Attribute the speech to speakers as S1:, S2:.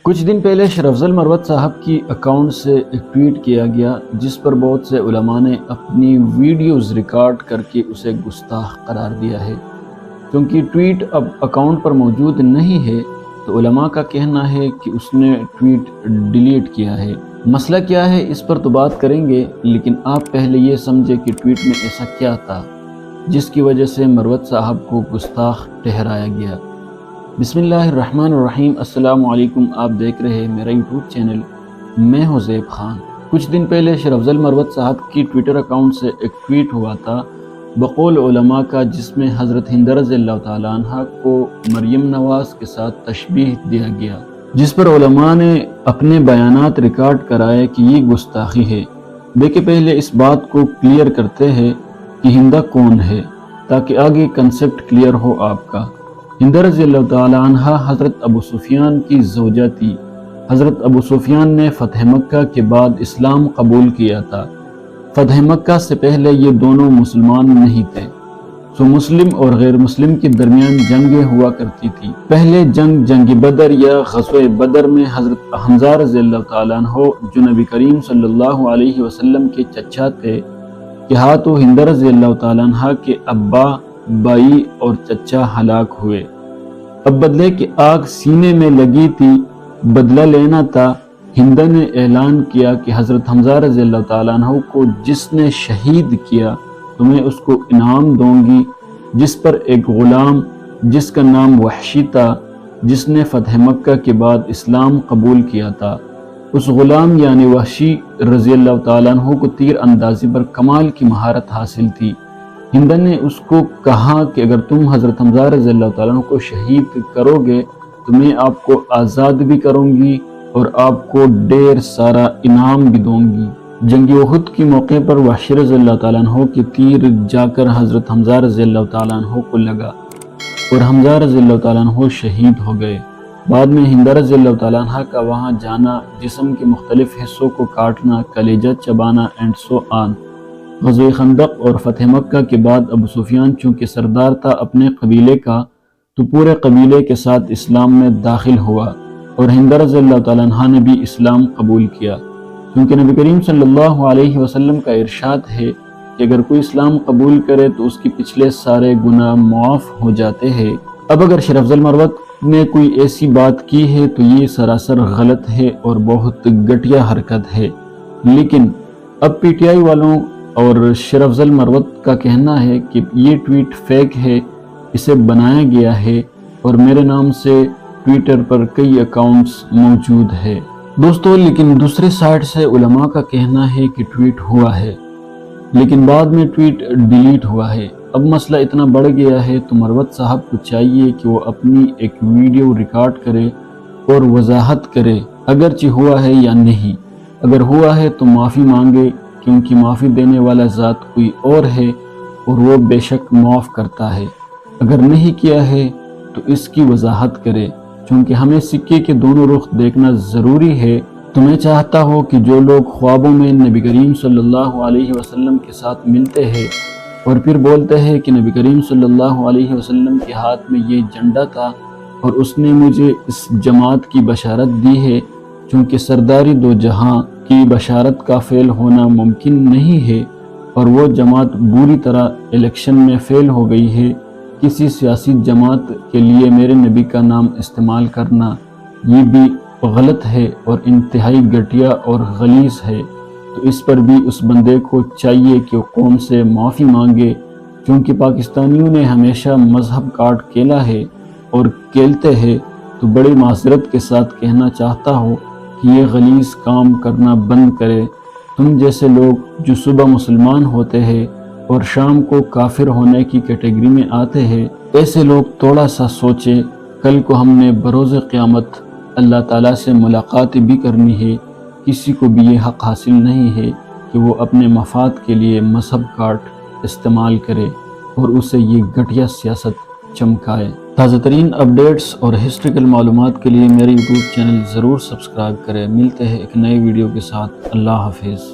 S1: کچھ دن پہلے شرف افضل مروت صاحب کی اکاؤنٹ سے ایک ٹویٹ کیا گیا جس پر بہت سے علماء نے اپنی ویڈیوز ریکارڈ کر کے اسے گستاخ قرار دیا ہے۔ کیونکہ ٹویٹ اب اکاؤنٹ پر موجود نہیں ہے تو علماء کا کہنا ہے کہ اس نے ٹویٹ ڈیلیٹ کیا ہے۔ مسئلہ کیا ہے اس پر تو بات کریں گے، لیکن آپ پہلے یہ سمجھے کہ ٹویٹ میں ایسا کیا تھا جس کی وجہ سے مروت صاحب کو گستاخ ٹھہرایا گیا۔ بسم اللہ الرحمن الرحیم۔ السلام علیکم، آپ دیکھ رہے ہیں میرا یوٹیوب چینل، میں ہوں زیب خان۔ کچھ دن پہلے شرف افضل مروت صاحب کی ٹویٹر اکاؤنٹ سے ایک ٹویٹ ہوا تھا بقول علماء کا، جس میں حضرت ہند رضی اللہ تعالیٰ عنہ کو مریم نواز کے ساتھ تشبیہ دیا گیا، جس پر علماء نے اپنے بیانات ریکارڈ کرائے کہ یہ گستاخی ہے۔ دیکھیں پہلے اس بات کو کلیئر کرتے ہیں کہ ہندہ کون ہے تاکہ آگے کنسپٹ کلیئر ہو آپ کا۔ ہند رضی اللہ تعالیٰ عنہ حضرت ابو سفیان کی زوجہ تھی۔ حضرت ابو سفیان نے فتح مکہ کے بعد اسلام قبول کیا تھا۔ فتح مکہ سے پہلے یہ دونوں مسلمان نہیں تھے، سو مسلم اور غیر مسلم کے درمیان جنگیں ہوا کرتی تھی۔ پہلے جنگ بدر یا غزوہ بدر میں حضرت حمزہ رضی اللہ تعالیٰ عنہ جو نبی کریم صلی اللہ علیہ وسلم کے چچا تھے کہ ہاتھوں ہند رضی اللہ تعالیٰ عنہ کے ابا، بائی اور چچا ہلاک ہوئے۔ اب بدلے کی آگ سینے میں لگی تھی، بدلہ لینا تھا۔ ہند نے اعلان کیا کہ حضرت حمزہ رضی اللہ تعالیٰ عنہ کو جس نے شہید کیا تو میں اس کو انعام دوں گی، جس پر ایک غلام جس کا نام وحشی تھا، جس نے فتح مکہ کے بعد اسلام قبول کیا تھا، اس غلام یعنی وحشی رضی اللہ تعالیٰ عنہ کو تیر اندازی پر کمال کی مہارت حاصل تھی۔ ہند نے اس کو کہا کہ اگر تم حضرت حمزہ رضی اللہ تعالیٰ عنہ کو شہید کرو گے تو میں آپ کو آزاد بھی کروں گی اور آپ کو ڈھیر سارا انعام بھی دوں گی۔ جنگ احد کے موقع پر وحشی رضی اللہ تعالیٰ عنہ کے تیر جا کر حضرت حمزہ رضی اللہ تعالیٰ عنہ کو لگا اور حمزہ رضی اللہ تعالیٰ عنہ شہید ہو گئے۔ بعد میں ہند رضی اللہ تعالیٰ عنہ کا وہاں جانا، جسم کے مختلف حصوں کو کاٹنا، کلیجہ چبانا اینڈ سو آن۔ غزوہ خندق اور فتح مکہ کے بعد ابو سفیان چونکہ سردار تھا اپنے قبیلے کا تو پورے قبیلے کے ساتھ اسلام میں داخل ہوا اور ہند رضی اللہ تعالیٰ عنہ نے بھی اسلام قبول کیا، کیونکہ نبی کریم صلی اللہ علیہ وسلم کا ارشاد ہے کہ اگر کوئی اسلام قبول کرے تو اس کی پچھلے سارے گناہ معاف ہو جاتے ہیں۔ اب اگر شرف افضل مروت نے کوئی ایسی بات کی ہے تو یہ سراسر غلط ہے اور بہت گھٹیا حرکت ہے، لیکن اب پی ٹی آئی والوں اور شرف افضل مروت کا کہنا ہے کہ یہ ٹویٹ فیک ہے، اسے بنایا گیا ہے اور میرے نام سے ٹویٹر پر کئی اکاؤنٹس موجود ہے۔ دوستو لیکن دوسرے سائٹ سے علماء کا کہنا ہے کہ ٹویٹ ہوا ہے لیکن بعد میں ٹویٹ ڈیلیٹ ہوا ہے۔ اب مسئلہ اتنا بڑھ گیا ہے تو مروت صاحب کو چاہیے کہ وہ اپنی ایک ویڈیو ریکارڈ کرے اور وضاحت کرے اگرچہ ہوا ہے یا نہیں۔ اگر ہوا ہے تو معافی مانگے، کیونکہ معافی دینے والا ذات کوئی اور ہے اور وہ بے شک معاف کرتا ہے۔ اگر نہیں کیا ہے تو اس کی وضاحت کرے، چونکہ ہمیں سکے کے دونوں رخ دیکھنا ضروری ہے۔ تو میں چاہتا ہوں کہ جو لوگ خوابوں میں نبی کریم صلی اللہ علیہ وسلم کے ساتھ ملتے ہیں اور پھر بولتے ہیں کہ نبی کریم صلی اللہ علیہ وسلم کے ہاتھ میں یہ جھنڈا تھا اور اس نے مجھے اس جماعت کی بشارت دی ہے، چونکہ سرداری دو جہاں کی بشارت کا فیل ہونا ممکن نہیں ہے اور وہ جماعت بری طرح الیکشن میں فیل ہو گئی ہے، کسی سیاسی جماعت کے لیے میرے نبی کا نام استعمال کرنا یہ بھی غلط ہے اور انتہائی گھٹیا اور غلیظ ہے۔ تو اس پر بھی اس بندے کو چاہیے کہ وہ قوم سے معافی مانگے، کیونکہ پاکستانیوں نے ہمیشہ مذہب کاٹ کھیلا ہے اور کھیلتے ہیں۔ تو بڑی معذرت کے ساتھ کہنا چاہتا ہوں کہ یہ غلیظ کام کرنا بند کرے۔ تم جیسے لوگ جو صبح مسلمان ہوتے ہیں اور شام کو کافر ہونے کی کیٹیگری میں آتے ہیں، ایسے لوگ تھوڑا سا سوچے، کل کو ہم نے بروز قیامت اللہ تعالیٰ سے ملاقات بھی کرنی ہے۔ کسی کو بھی یہ حق حاصل نہیں ہے کہ وہ اپنے مفاد کے لیے مذہب کاٹ استعمال کرے اور اسے یہ گھٹیا سیاست چمکائے۔ تازہ ترین اپڈیٹس اور ہسٹریکل معلومات کے لیے میرے یوٹیوب چینل ضرور سبسکرائب کریں۔ ملتے ہیں ایک نئے ویڈیو کے ساتھ۔ اللہ حافظ۔